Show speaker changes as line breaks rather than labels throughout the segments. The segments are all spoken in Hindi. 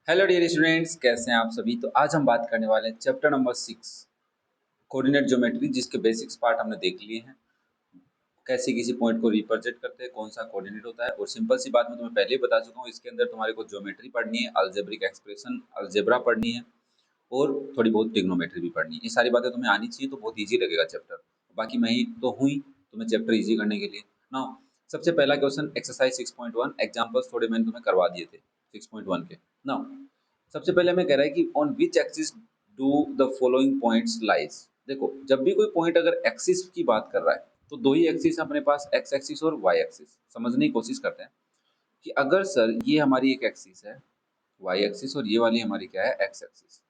हेलो डियर स्टूडेंट्स, कैसे हैं आप सभी। तो आज हम बात करने वाले हैं चैप्टर नंबर 6 कोऑर्डिनेट ज्योमेट्री, जिसके बेसिक्स पार्ट हमने देख लिए हैं। कैसे किसी पॉइंट को रिप्रेजेंट करते हैं, कौन सा कोऑर्डिनेट होता है। और सिंपल सी बात मैं तुम्हें पहले ही बता चुका हूँ, इसके अंदर तुम्हारे को ज्योमेट्री पढ़नी है, अलजेब्रिक एक्सप्रेशन अलजेब्रा पढ़नी है और थोड़ी बहुत ट्रिग्नोमेट्री भी पढ़नी है। ये सारी बातें तुम्हें आनी चाहिए तो बहुत ईजी लगेगा चैप्टर। बाकी मैं ही तो हूँ ही तुम्हें चैप्टर ईजी करने के लिए ना। सबसे पहला क्वेश्चन एक्सरसाइज 6.1, एग्जाम्पल्स थोड़े मैंने तुम्हें करवा दिए थे 6.1 के ना। सबसे पहले हमें कह रहा है कि on which axis do the following points lies. देखो, जब भी कोई पॉइंट अगर एक्सिस की बात कर रहा है तो दो ही एक्सिस अपने पास, एक्स एक्सिस और वाई एक्सिस। समझने की कोशिश करते हैं कि अगर सर ये हमारी एक एक्सिस है वाई एक्सिस और ये वाली हमारी क्या है, एक्स एक्सिस।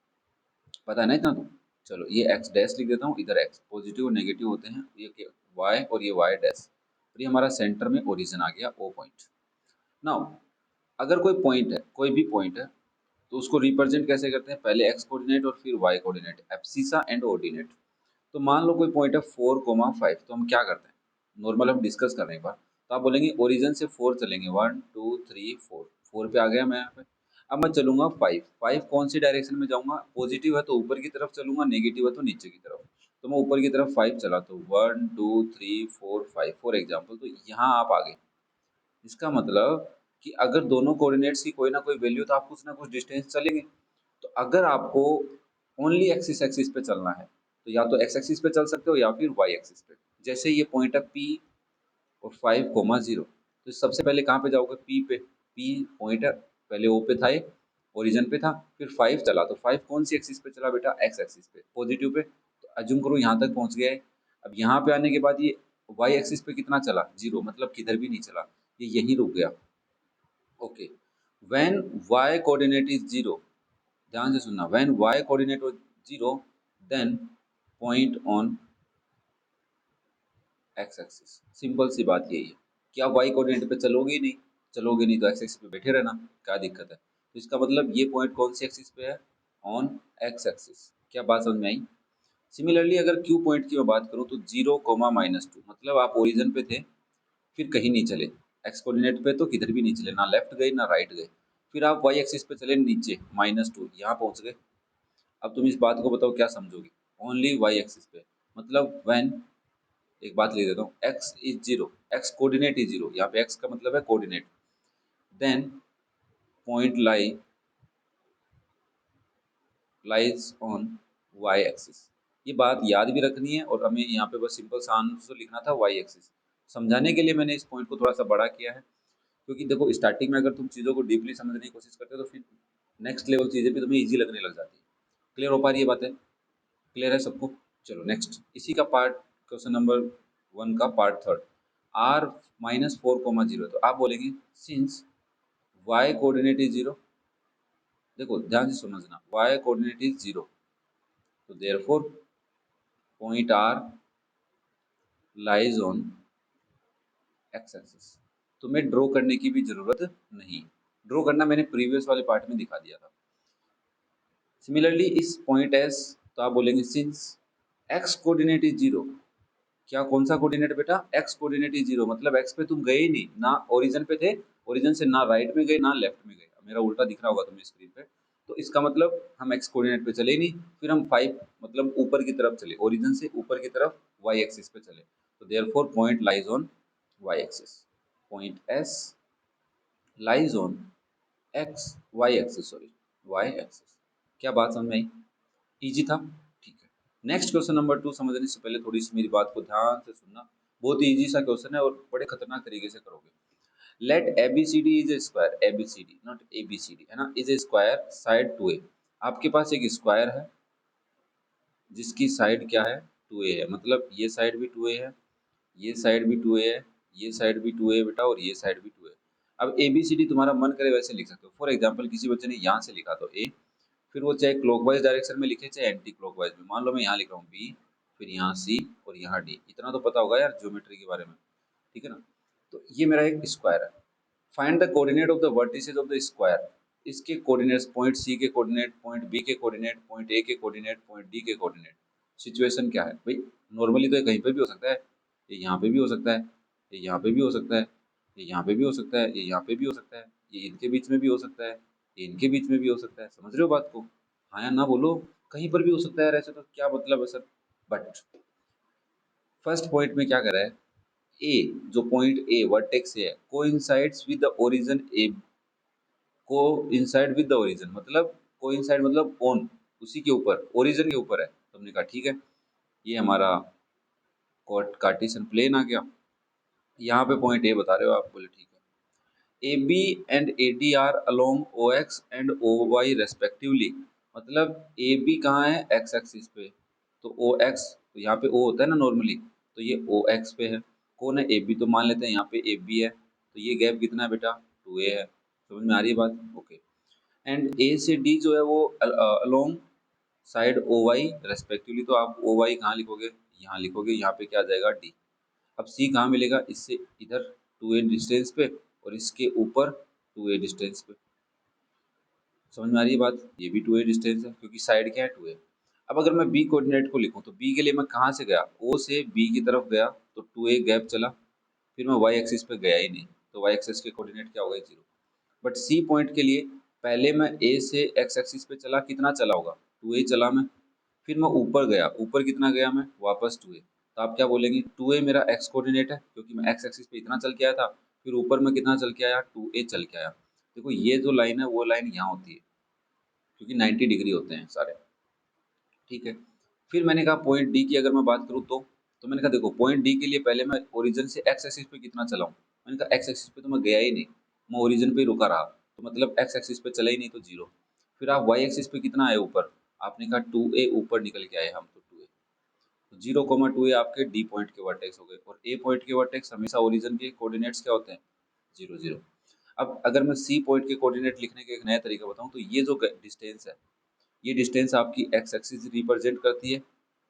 पता है ना इतना तो। चलो ये एक्स डैश लिख देता हूँ, इधर एक्स पॉजिटिव और नेगेटिव होते हैं, ये वाई और ये वाई डैश। और ये हमारा सेंटर में ओरिजिन आ गया, ओ पॉइंट। नाउ अगर कोई पॉइंट है, कोई भी पॉइंट है, तो उसको रिप्रेजेंट कैसे करते हैं, पहले एक्स कोऑर्डिनेट और फिर Y coordinate, abscissa and ordinate. तो मान लो कोई पॉइंट है 4,5, तो हम क्या करते हैं, नॉर्मल हम डिस्कस कर रहे हैं एक बार। तो आप बोलेंगे ओरिजिन से 4 चलेंगे, 1 2 3 4, 4 पे आ गया मैं यहाँ पे। अब मैं चलूंगा 5, 5 कौन सी डायरेक्शन में जाऊंगा, पॉजिटिव है तो ऊपर की तरफ चलूंगा, नेगेटिव है तो नीचे की तरफ। तो मैं ऊपर की तरफ 5 चला, तो 1 2 3 4 5 फॉर एग्जाम्पल। तो यहाँ आप आ गए। इसका मतलब कि अगर दोनों कोऑर्डिनेट्स की कोई ना कोई वैल्यू, तो आप कुछ ना कुछ डिस्टेंस चलेंगे। तो अगर आपको ओनली एक्सिस एक्सिस पे चलना है तो या तो एक्स एक्सिस पे चल सकते हो या फिर वाई एक्सिस पे। जैसे ये पॉइंट है पी और 5,0, तो सबसे पहले कहाँ पे जाओगे, पी पे। पी पॉइंट है, पहले ओ पे था, ये ओरिजिन पे था, फिर 5 चला, तो 5 कौन सी एक्सिस पे चला बेटा, एक्स एक्सिस पे, पॉजिटिव पे। तो अज्यूम करो यहाँ तक पहुँच गया है। अब यहाँ पे आने के बाद ये वाई एक्सिस पे कितना चला, 0, मतलब किधर भी नहीं चला, ये यहीं रुक गया। Okay, when y coordinate is 0, ध्यान से सुनना, when y coordinate was 0 then point on x axis. Simple सी बात यही है कि आप y कोऑर्डिनेट पे चलोगे ही नहीं, चलोगे नहीं तो x एक्सिस पे बैठे रहना, क्या दिक्कत है। तो इसका मतलब ये पॉइंट कौन सी एक्सिस पे है, ऑन x एक्सिस। क्या बात समझ में आई। सिमिलरली अगर q पॉइंट की मैं बात करूँ तो 0,-2, मतलब आप ओरिजिन पे थे, फिर कहीं नहीं चले, एक्स कोऑर्डिनेट पे तो किधर भी नहीं चले, ना लेफ्ट गए ना राइट गए। फिर आप वाई एक्सिस पे चले नीचे, -2, यहाँ पहुँच गए। अब तुम इस बात को बताओ क्या समझोगे, ओनली वाई एक्सिस पे, मतलब व्हेन, एक बात लिख देता हूँ, X is 0, X coordinate is 0, यहाँ पे एक्स का मतलब है coordinate, then point lies on Y axis. ये बात याद भी रखनी है और हमें यहाँ पे बस सिंपल सा आंसर लिखना था, वाई एक्सिस। समझाने के लिए मैंने इस पॉइंट को थोड़ा सा बड़ा किया है, क्योंकि देखो स्टार्टिंग में अगर तुम चीज़ों को डीपली समझने की कोशिश करते हो तो फिर नेक्स्ट लेवल चीज़ें भी तुम्हें ईजी लगने लग जाती है। क्लियर हो पा रही है बातें, क्लियर है सबको। चलो नेक्स्ट, इसी का पार्ट, क्वेश्चन नंबर 1 का पार्ट थर्ड, r-4,0। तो आप बोलेंगे सिंस y कोऑर्डिनेट इज 0, देखो ध्यान से समझना, y कोऑर्डिनेट इज 0, तो therefore point r lies on x axis. तुम्हें ड्रॉ करने की भी जरूरत नहीं, ड्रॉ करना मैंने प्रीवियस वाले पार्ट में दिखा दिया था। सिमिलरली इस पॉइंट एस, तो आप बोलेंगे सिंस एक्स कोऑर्डिनेट इज 0, क्या कौन सा कोऑर्डिनेट बेटा, एक्स कोऑर्डिनेट इज 0, मतलब एक्स पे तुम गए ही नहीं, ना ओरिजिन पे थे, ओरिजिन से ना राइट में गए ना लेफ्ट में गए। मेरा उल्टा दिख रहा होगा तुम्हें स्क्रीन पे। तो इसका मतलब हम एक्स कोऑर्डिनेट पे चले ही नहीं, फिर हम 5 मतलब ऊपर की तरफ चले, ओरिजिन से ऊपर की तरफ वाई एक्सिस पे चले। तो therefore point lies on Y axis, point S lies on X Y axis, sorry Y axis. क्या बात समझ में आई, इजी था, ठीक है। नेक्स्ट क्वेश्चन नंबर 2 समझने से पहले थोड़ी सी मेरी बात को ध्यान से सुनना, बहुत ही इजी सा क्वेश्चन है और बड़े खतरनाक तरीके से करोगे। Let A B C D is a square, A B C D not A B C D है ना, is a square side 2a। आपके पास एक स्क्वायर है जिसकी साइड क्या है, 2a है, मतलब ये साइड भी 2a है, ये साइड भी 2a है, ये साइड भी 2a बेटा और ये साइड भी 2a। अब ए बी सी डी तुम्हारा मन करे वैसे लिख सकते हो। फॉर एग्जाम्पल किसी बच्चे ने यहाँ से लिखा तो ए, फिर वो चाहे क्लॉकवाइज डायरेक्शन में लिखे चाहे एंटी क्लॉकवाइज में। मान लो मैं यहाँ लिख रहा हूँ बी, फिर यहाँ सी और यहाँ डी, इतना तो पता होगा यार ज्योमेट्री के बारे में, ठीक है ना। तो ये मेरा एक स्क्वायर है, find the coordinate of the vertices of the square. इसके कोऑर्डिनेट्स, पॉइंट सी के कोऑर्डिनेट, पॉइंट बी के कोऑर्डिनेट, पॉइंट ए के कोऑर्डिनेट, पॉइंट डी के कोऑर्डिनेट। सिचुएशन क्या है भाई, नॉर्मली तो ये कहीं पे भी हो सकता है, ये यहाँ पे भी हो सकता है, ये यहाँ पे भी हो सकता है, ये यहाँ पे भी हो सकता है, ये यहाँ पे भी हो सकता है, ये इनके बीच में भी हो सकता है, ए इनके बीच में भी हो सकता है। समझ रहे हो बात को? हाँ या ना बोलो। कहीं पर भी हो सकता है यार, ऐसे तो क्या मतलब है सर। बट फर्स्ट पॉइंट में क्या करा है, ए जो पॉइंट ए वर्टेक्स है कोइंसाइड्स विद द ओरिजिन ए, को इंसाइड विद द ओरिजिन मतलब को इंसाइड मतलब ऑन, उसी के ऊपर ओरिजिन के ऊपर है। तो हमने कहा ठीक है, ये हमारा कार्टेशियन प्लेन आ गया। यहाँ पे पॉइंट ए बता रहे हो आप, बोले ठीक है। A B and A D are along O X and O Y respectively, मतलब ए बी कहाँ है, एक्स एक्सिस पे, तो ओ एक्स, तो यहाँ पे ओ होता है ना नॉर्मली, तो ये ओ एक्स पे है। कौन है, ए बी, तो मान लेते हैं यहाँ पे ए बी है, तो ये गैप कितना है बेटा, 2a है। समझ में आ रही है बात? ओके। एंड ए से डी जो है वो along side O Y respectively, तो आप ओ वाई कहाँ लिखोगे, यहाँ लिखोगे, यहाँ पे क्या आ जाएगा, डी। अब सी कहाँ मिलेगा, इससे इधर 2a डिस्टेंस पे और इसके ऊपर 2a डिस्टेंस पे। समझ में आ रही है बात? ये भी 2a डिस्टेंस है क्योंकि साइड क्या है, 2a। अब अगर मैं बी कोऑर्डिनेट को लिखूं तो बी के लिए मैं कहाँ से गया, ओ से बी की तरफ गया तो 2a गैप चला, फिर मैं वाई एक्सिस पे गया ही नहीं, तो वाई एक्सिस के कोऑर्डिनेट क्या हो गए, 0। बट सी पॉइंट के लिए पहले मैं ए से एक्स एक्सिस पे चला, कितना चला होगा, 2a चला मैं, फिर मैं ऊपर गया, ऊपर कितना गया मैं, वापस 2a। तो आप क्या बोलेंगे, 2a मेरा एक्स कोऑर्डिनेट है क्योंकि मैं एक्स एक्सिस पे इतना चल के आया था, फिर ऊपर मैं कितना चल के आया, 2a चल के आया। देखो ये जो लाइन है वो लाइन यहाँ होती है क्योंकि 90 डिग्री होते हैं सारे, ठीक है। फिर मैंने कहा पॉइंट डी की अगर मैं बात करूँ तो मैंने कहा देखो पॉइंट डी के लिए पहले मैं ओरिजिन से एक्स एक्सिस पे कितना चला हूँ, मैंने कहा एक्स एक्सिस पे तो मैं गया ही नहीं, मैं ओरिजिन पे ही रुका रहा, तो मतलब एक्स एक्सिस पे चला ही नहीं, तो 0। फिर आप वाई एक्सिस पे कितना आए ऊपर, आपने कहा 2a ऊपर निकल के आए हम, तो 2a, तो 0,2a आपके डी पॉइंट के वर्टेक्स हो गए, और ए पॉइंट के वर्टेक्स हमेशा ओरिजिन के कोऑर्डिनेट्स क्या होते हैं, 0 0। अब अगर मैं सी पॉइंट के कोऑर्डिनेट लिखने का एक नया तरीका बताऊं तो ये जो डिस्टेंस है, ये डिस्टेंस आपकी एक्स एक्सिस रिप्रेजेंट करती है,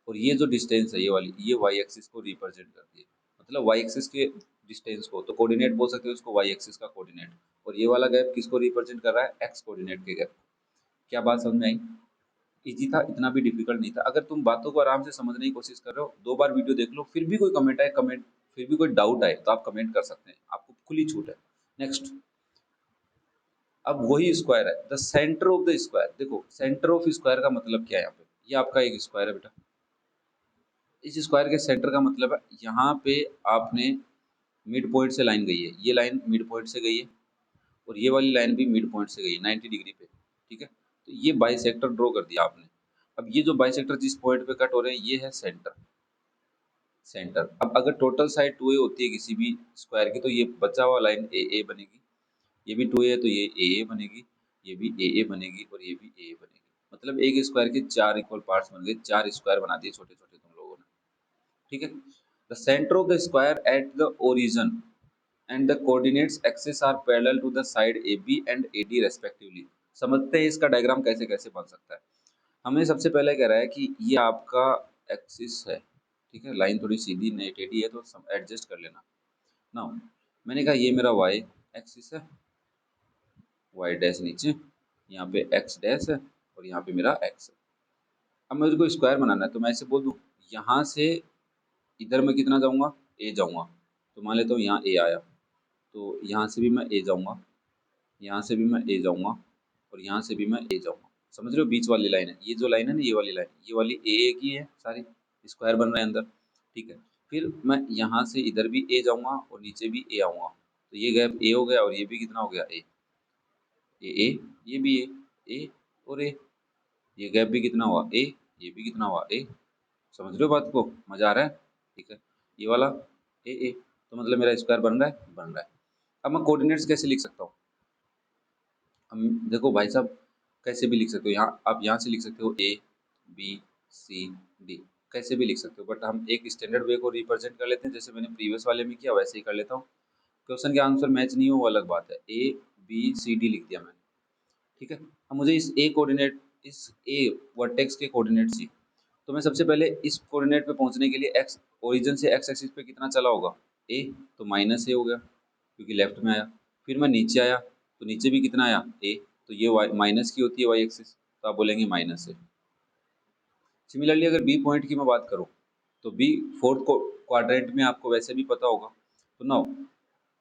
और ये जो डिस्टेंस है ये वाली, ये वाई एक्सिस को रिप्रेजेंट करती है। मतलब वाई एक्सिस के डिस्टेंस को तो कोऑर्डिनेट बोल सकते हो उसको, वाई एक्सिस का कोऑर्डिनेट, और ये वाला गैप किसको रिप्रेजेंट कर रहा है, एक्स कोऑर्डिनेट के गैप। क्या बात समझ में आई? इजी था, इतना भी डिफिकल्ट नहीं था। अगर तुम बातों को आराम से समझने की कोशिश कर रहे हो, 2 बार वीडियो देख लो, फिर भी कोई कमेंट आए, कमेंट, फिर भी कोई डाउट आए तो आप कमेंट कर सकते हैं, आपको खुली छूट है। नेक्स्ट, अब वही स्क्वायर है, the centre of the square. देखो सेंटर ऑफ स्क्वायर का मतलब क्या है, यहाँ पे ये आपका एक स्क्वायर है बेटा, इस स्क्वायर के सेंटर का मतलब है यहाँ पे आपने मिड पॉइंट से लाइन गई है, ये लाइन मिड पॉइंट से गई है, और ये वाली लाइन भी मिड पॉइंट से गई है 90 डिग्री पे, ठीक है। तो ये बाइसेक्टर ड्रॉ कर दिया आपने। अब ये जो बाइसेक्टर जिस पॉइंट पे कट हो रहे हैं ये है सेंटर, सेंटर। अब अगर टोटल साइड 2a होती है किसी भी स्क्वायर की, तो ये बचा हुआ लाइन ए ए बनेगी, ये भी 2a है तो ये ए ए बनेगी, ये भी ए ए बनेगी, और ये भी ए ए बनेगी। मतलब एक स्क्वायर के 4 इक्वल पार्ट्स बन गए, 4 स्क्वायर बना दिए छोटे छोटे तुम लोगों ने, ठीक है। The centre of the square at the origin and the coordinates axis are parallel to the side A B and A D respectively. समझते हैं इसका डायग्राम कैसे कैसे बन सकता है। हमें सबसे पहले कह रहा है कि ये आपका एक्सिस है, ठीक है, लाइन थोड़ी सीधी नहीं टेढ़ी है तो एडजस्ट कर लेना ना। मैंने कहा ये मेरा वाई एक्सिस है, वाई डैश नीचे, यहाँ पे एक्स डैश है, और यहाँ पे मेरा एक्स है। अब मेरे को स्क्वायर बनाना है तो मैं ऐसे बोल दूँ, यहाँ से इधर मैं कितना जाऊँगा, ए जाऊँगा, तो मान लेता हूँ यहाँ ए आया, तो यहाँ से भी मैं ए जाऊँगा, यहाँ से भी मैं ए जाऊँगा, और यहाँ से भी मैं ए जाऊँगा। समझ रहे हो, बीच वाली लाइन है, ये जो लाइन है ना, ये वाली लाइन, ये वाली ए की है सारी, स्क्वायर बन रहा है अंदर, ठीक है। फिर मैं यहाँ से इधर भी ए जाऊँगा और नीचे भी ए आऊँगा, तो ये गैप ए हो गया, और ये भी कितना हो गया, ए ए ए, ये भी ए और ए, ये गैप भी कितना हुआ, ए, ये भी कितना हुआ, ए। समझ रहे हो बात को, मजा आ रहा है, ठीक है। ये वाला ए ए, तो मतलब मेरा स्क्वायर बन रहा है, बन रहा है। अब मैं कोऑर्डिनेट्स कैसे लिख सकता हूँ, हम देखो भाई साहब, कैसे भी लिख सकते हो, यहाँ आप यहाँ से लिख सकते हो ए बी सी डी, कैसे भी लिख सकते हो, बट हम एक स्टैंडर्ड वे को रिप्रेजेंट कर लेते हैं, जैसे मैंने प्रीवियस वाले में किया वैसे ही कर लेता हूँ। क्वेश्चन के आंसर मैच नहीं हो वो अलग बात है, ए बी सी डी लिख दिया मैंने, ठीक है। अब मुझे इस ए कोऑर्डिनेट, इस ए वर्टेक्स के कोऑर्डिनेट चाहिए, तो मैं सबसे पहले इस कोऑर्डिनेट पे पहुंचने के लिए एक्स, ओरिजिन से एक्स एक्सिस पे कितना चला होगा, ए, तो माइनस ए हो गया क्योंकि लेफ्ट में आया। फिर मैं नीचे आया तो नीचे भी कितना आया, ए, तो ये वाई माइनस की होती है वाई एक्सिस, तो आप बोलेंगे माइनस ए। सिमिलरली अगर बी पॉइंट की मैं बात करूँ तो बी फोर्थ क्वाड्रेंट में आपको वैसे भी पता होगा, तो नाउ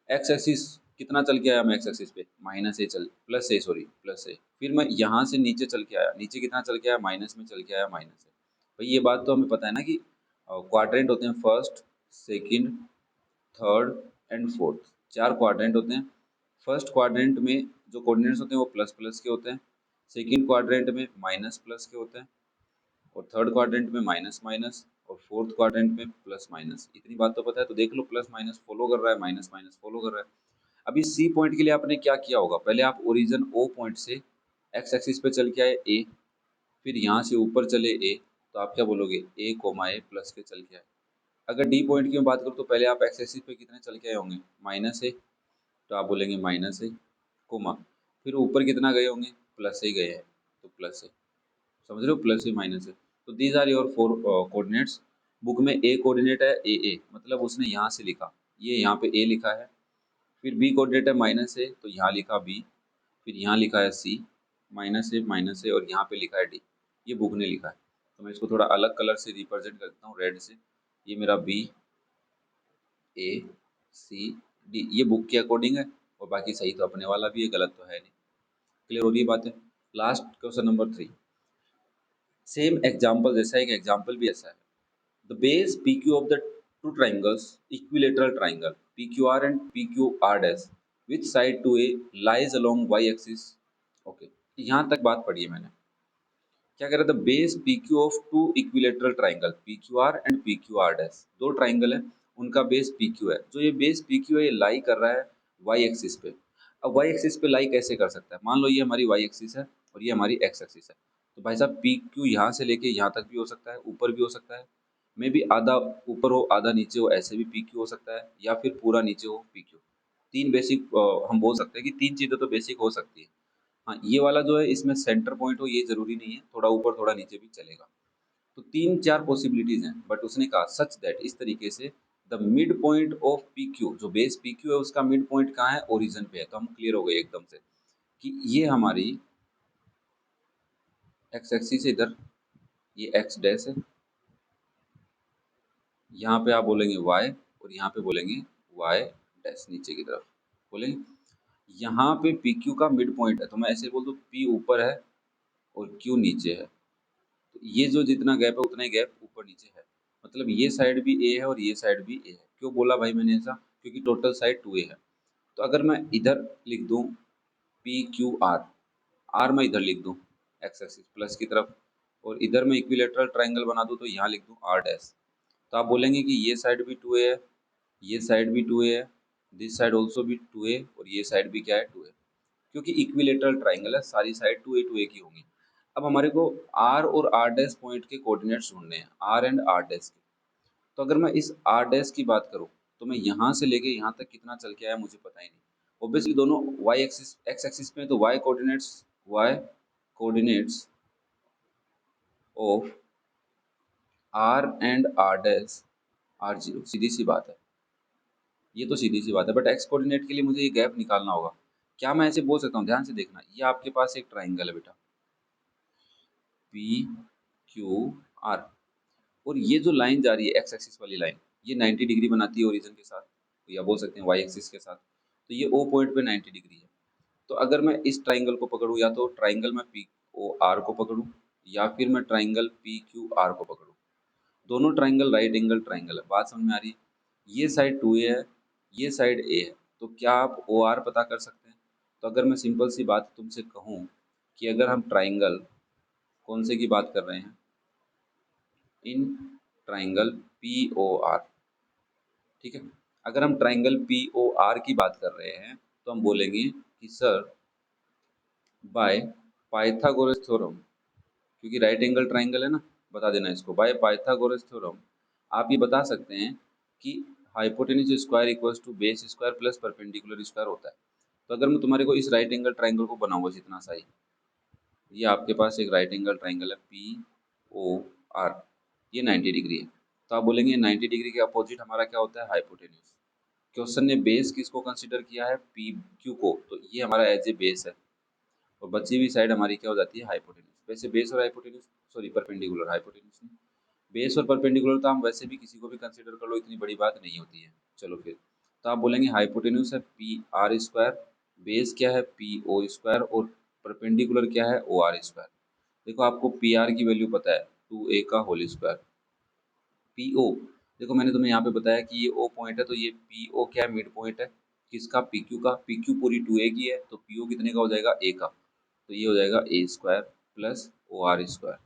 एक्स एक्सिस कितना चल के आया मैं एक्स एक्सिस पे, माइनस ए चल प्लस ए सॉरी प्लस ए, फिर मैं यहाँ से नीचे चल के आया, नीचे कितना चल के आया, माइनस में चल के आया माइनस ए। भाई ये बात तो हमें पता है ना कि क्वाड्रेंट होते हैं first, second, third and fourth, 4 quadrant होते हैं। फर्स्ट क्वाड्रेंट में जो कोऑर्डिनेट्स होते हैं वो प्लस प्लस के होते हैं, सेकंड क्वाड्रेंट में माइनस प्लस के होते हैं, और थर्ड क्वाड्रेंट में माइनस माइनस, और फोर्थ क्वाड्रेंट में प्लस माइनस। इतनी बात तो पता है, तो देख लो प्लस माइनस फॉलो कर रहा है, माइनस माइनस फॉलो कर रहा है। अभी सी पॉइंट के लिए आपने क्या किया होगा, पहले आप ओरिजिन ओ पॉइंट से एक्स एक्सिस पे चल के आए ए, फिर यहाँ से ऊपर चले ए, तो आप क्या बोलोगे ए कोमा ए प्लस के चल के आए। अगर डी पॉइंट की मैं बात करूँ तो पहले आप एक्स एक्सिस पे कितने चल के आए होंगे, माइनस ए, तो आप बोलेंगे माइनस ए कोमा, फिर ऊपर कितना गए होंगे, प्लस ए गए हैं, तो प्लस ए, समझ रहे हो, प्लस ए माइनस ए। तो these are your 4 coordinates. Book में ए कोऑर्डिनेट है ए मतलब उसने यहाँ से लिखा, ये यहाँ पे ए लिखा है, फिर बी कोऑर्डिनेट है माइनस ए तो यहाँ लिखा बी, फिर यहाँ लिखा है सी, माइनस ए और यहाँ पे लिखा है डी, ये बुक ने लिखा है। तो मैं इसको थोड़ा अलग कलर से रिप्रेजेंट करता हूँ, रेड से। ये मेरा बी ए सी डी, ये बुक के अकॉर्डिंग है, और बाकी सही तो अपने वाला भी है, गलत तो है नहीं। क्लियर हो रही है बात है। Last question number 3, same example जैसा एक एग्जाम्पल भी ऐसा है। The base PQ of the two triangles, equilateral triangle PQR and PQR dash, which side to A lies along y-axis? Okay, यहाँ तक बात पढ़ी है मैंने। क्या कह रहा था, base PQ of two equilateral triangle PQR and PQR dash, दो ट्राइंगल है, उनका बेस PQ है। जो ये बेस PQ है ये लाई कर रहा है y एक्सिस पे। अब y एक्सिस पे लाई कैसे कर सकता है, मान लो ये हमारी y एक्सिस है और ये हमारी x एक्सिस है, तो भाई साहब PQ यहाँ से लेके यहाँ तक भी हो सकता है, ऊपर भी हो सकता है, मे भी आधा ऊपर हो आधा नीचे हो, ऐसे भी PQ हो सकता है, या फिर पूरा नीचे हो PQ। तीन बेसिक हम बोल सकते हैं कि तीन चीज़ें तो बेसिक हो सकती है। हाँ, ये वाला जो है इसमें सेंटर पॉइंट हो ये ज़रूरी नहीं है, थोड़ा ऊपर थोड़ा नीचे भी चलेगा। तो 3-4 पॉसिबिलिटीज़ हैं, बट उसने कहा सच दैट, इस तरीके से the mid point of PQ, जो बेस PQ है उसका मिड पॉइंट कहाँ है, ओरिजिन पे है। तो हम क्लियर हो गए एकदम से कि ये हमारी एक्स एक्सिस है, इधर ये एक्स डैश है, यहाँ पे आप बोलेंगे y, और यहाँ पे बोलेंगे y डैश नीचे की तरफ बोलेंगे। यहाँ पे PQ का मिड पॉइंट है, तो मैं ऐसे बोल दूँ P ऊपर है और Q नीचे है, तो ये जो जितना गैप है उतना ही गैप ऊपर नीचे है, मतलब ये साइड भी ए है और ये साइड भी ए है। क्यों बोला भाई मैंने ऐसा, क्योंकि टोटल साइड 2a है। तो अगर मैं इधर लिख दूं पी क्यू आर, आर मैं इधर लिख दूं एक्स एक्सिस प्लस की तरफ, और इधर मैं इक्विलेटरल ट्राइंगल बना दूं तो यहाँ लिख दूं आर डैश, तो आप बोलेंगे कि ये साइड भी 2a है, ये साइड भी 2a है, दिस साइड ऑल्सो भी 2a, और ये साइड भी क्या है 2a, क्योंकि इक्विलेटरल ट्राइंगल है, सारी साइड 2a की होंगी। अब हमारे को आर और आर डैश पॉइंट के कोऑर्डिनेट्स ढूंढने हैं, आर एंड आर डैश के। तो अगर मैं इस आर डैश की बात करूं तो मैं यहाँ से लेके यहाँ तक कितना चल के आया मुझे पता ही नहीं। ऑब्वियसली दोनों वाई एक्सिस एक्स एक्सिस पे है, तो y coordinates of R and R dash are zero, सीधी सी बात है, ये तो सीधी सी बात है। बट एक्स कोऑर्डिनेट के लिए मुझे ये गैप निकालना होगा। क्या मैं ऐसे बोल सकता हूँ, ध्यान से देखना, ये आपके पास एक ट्राइंगल है बेटा पी क्यू आर, और ये जो लाइन जा रही है एक्स एक्सिस वाली लाइन, ये 90 डिग्री बनाती है ओरिजिन के साथ, या बोल सकते हैं वाई एक्सिस के साथ, तो ये ओ पॉइंट पे 90 डिग्री है। तो अगर मैं इस ट्राइंगल को पकड़ूँ, या तो ट्राइंगल में पी ओ आर को पकड़ूँ, या फिर मैं ट्राइंगल पी क्यू आर को पकड़ूँ, दोनों ट्राइंगल राइट एंगल ट्राइंगल है, बात समझ में आ रही है। ये साइड 2a है, ये साइड a है, तो क्या आप ओ आर पता कर सकते हैं। तो अगर मैं सिंपल सी बात तुमसे कहूँ कि अगर हम ट्राइंगल कौन से की बात कर रहे हैं, in triangle P O R, ठीक है, अगर हम ट्राइंगल पी ओ आर की बात कर रहे हैं तो हम बोलेंगे कि सर बाय पाइथागोरस थ्योरम, क्योंकि राइट एंगल ट्राइंगल है ना, बता देना इसको, बाय पाइथागोरस थ्योरम आप ये बता सकते हैं कि hypotenuse square equals to base square plus perpendicular square होता है। तो अगर मैं तुम्हारे को इस राइट एंगल ट्राइंगल को बनाऊंगा जितना सा ही, ये आपके पास एक राइट एंगल ट्राइंगल है पी ओ आर, ये 90 डिग्री है, तो आप बोलेंगे 90 डिग्री के अपोजिट हमारा क्या होता है, हाइपोटेन्यूज। क्वेश्चन ने बेस किसको कंसीडर किया है, पी क्यू को, तो ये हमारा एज ए बेस है, और बची हुई साइड हमारी क्या हो जाती है, हाइपोटेन्यूज। वैसे बेस और हाइपोटेन्यूज, सॉरी परपेंडिकुलर, हाइपोटेन्यूज नहीं, बेस और परपेंडिकुलर तो हम वैसे भी किसी को भी कंसीडर कर लो, इतनी बड़ी बात नहीं होती है। चलो फिर, तो आप बोलेंगे हाइपोटेन्यूज है पी आर स्क्वायर, बेस क्या है पी ओ स्क्वायर और परपेंडिकुलर क्या है ओ आर स्क्वायर। देखो आपको पी आर की वैल्यू पता है 2a का होल स्क्वायर। पी ओ, देखो मैंने तुम्हें यहाँ पे बताया कि ये ओ पॉइंट है, तो ये पी ओ क्या है, मिड पॉइंट है किसका, पी क्यू का। पी क्यू पूरी 2a की है, तो पी ओ कितने का हो जाएगा, a का। तो ये हो जाएगा A square plus O R square.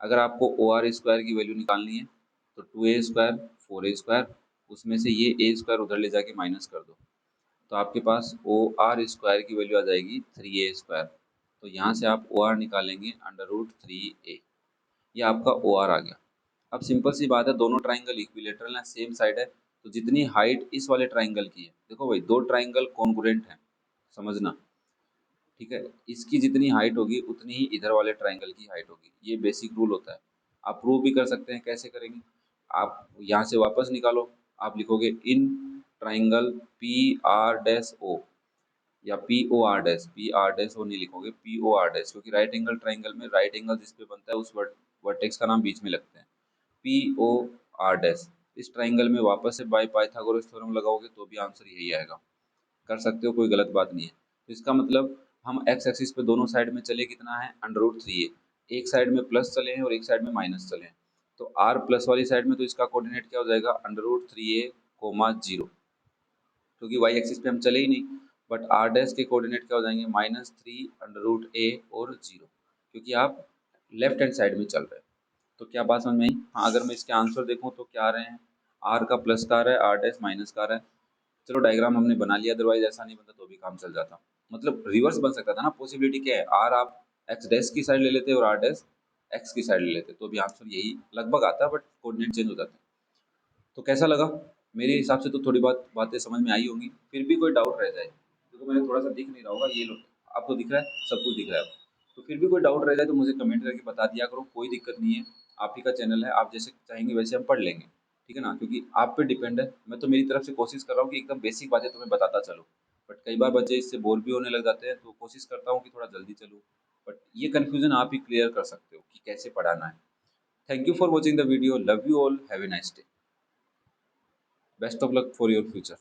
अगर आपको ओ आर स्क्वायर की वैल्यू निकालनी है तो 2a स्क्वायर 4a स्क्वायर, उसमें से ये a स्क्वायर उधर ले जाके माइनस कर दो, तो आपके पास ओ आर स्क्वायर की वैल्यू आ जाएगी 3a स्क्वायर। तो यहाँ से आप ओ आर निकालेंगे √3a, ये आपका ओ आर आ गया। अब सिंपल सी बात है, दोनों ट्राइंगल इक्विलेटरल हैं, सेम साइड है, तो जितनी हाइट इस वाले ट्राइंगल की है, देखो भाई दो ट्राइंगल कॉन्ग्रुएंट हैं, समझना, ठीक है, इसकी जितनी हाइट होगी उतनी ही इधर वाले ट्राइंगल की हाइट होगी, ये बेसिक रूल होता है। आप प्रूव भी कर सकते हैं, कैसे करेंगे, आप यहाँ से वापस निकालो, आप लिखोगे in triangle P R dash O, या पी आर डैश ओ नहीं लिखोगे, पी ओ आर डैश, क्योंकि राइट एंगल ट्राइंगल में राइट एंगल जिस पे बनता है उस वर्टेक्स का नाम बीच में लगता है, पी ओ आर डैश। इस ट्राइंगल में वापस से बाय पाइथागोरस थ्योरम लगाओगे तो भी आंसर यही आएगा, कर सकते हो, कोई गलत बात नहीं है। तो इसका मतलब हम एक्स एक्सिस पे दोनों साइड में चले कितना है √3a, एक साइड में प्लस चले हैं और एक साइड में माइनस चले हैं, तो आर प्लस वाली साइड में तो इसका कोऑर्डिनेट क्या हो जाएगा √3a, 0, क्योंकि वाई एक्सिस पे हम चले ही नहीं। बट आर डैश के कोऑर्डिनेट क्या हो जाएंगे -3 √a और 0, क्योंकि आप लेफ्ट हैंड साइड में चल रहे हैं। तो क्या बात समझ में आई? हाँ, अगर मैं इसके आंसर देखूँ तो क्या आ रहे हैं, आर का प्लस का आ रहा है, आर डैश माइनस का आ रहा है। चलो डायग्राम हमने बना लिया, अदरवाइज ऐसा नहीं बनता तो भी काम चल जाता, मतलब रिवर्स बन सकता था ना। पॉसिबिलिटी क्या है, आर आप एक्स डैश की साइड ले लेते और आर डैश एक्स की साइड ले लेते, तो भी आंसर यही लगभग आता, बट कोऑर्डिनेट चेंज हो जाते। तो कैसा लगा? मेरे हिसाब से तो थोड़ी बातें समझ में आई होंगी, फिर भी कोई डाउट रह जाए, देखो मैंने थोड़ा सा दिख नहीं रहा होगा, ये लो आपको दिख रहा है, सब कुछ दिख रहा है आपको। तो फिर भी कोई डाउट रह जाए तो मुझे कमेंट करके बता दिया करो, कोई दिक्कत नहीं है, आप ही का चैनल है, आप जैसे चाहेंगे वैसे हम पढ़ लेंगे, ठीक है ना, क्योंकि आप पे डिपेंड है। मैं तो मेरी तरफ से कोशिश कर रहा हूँ कि एकदम बेसिक बातें तुम्हें बताता चलो, बट कई बार बच्चे इससे बोर भी होने लग जाते हैं, तो कोशिश करता हूँ कि थोड़ा जल्दी चलूँ, बट ये कन्फ्यूजन आप ही क्लियर कर सकते हो कि कैसे पढ़ाना है। Thank you for watching the video, love you all, have a nice day, best of luck for your future.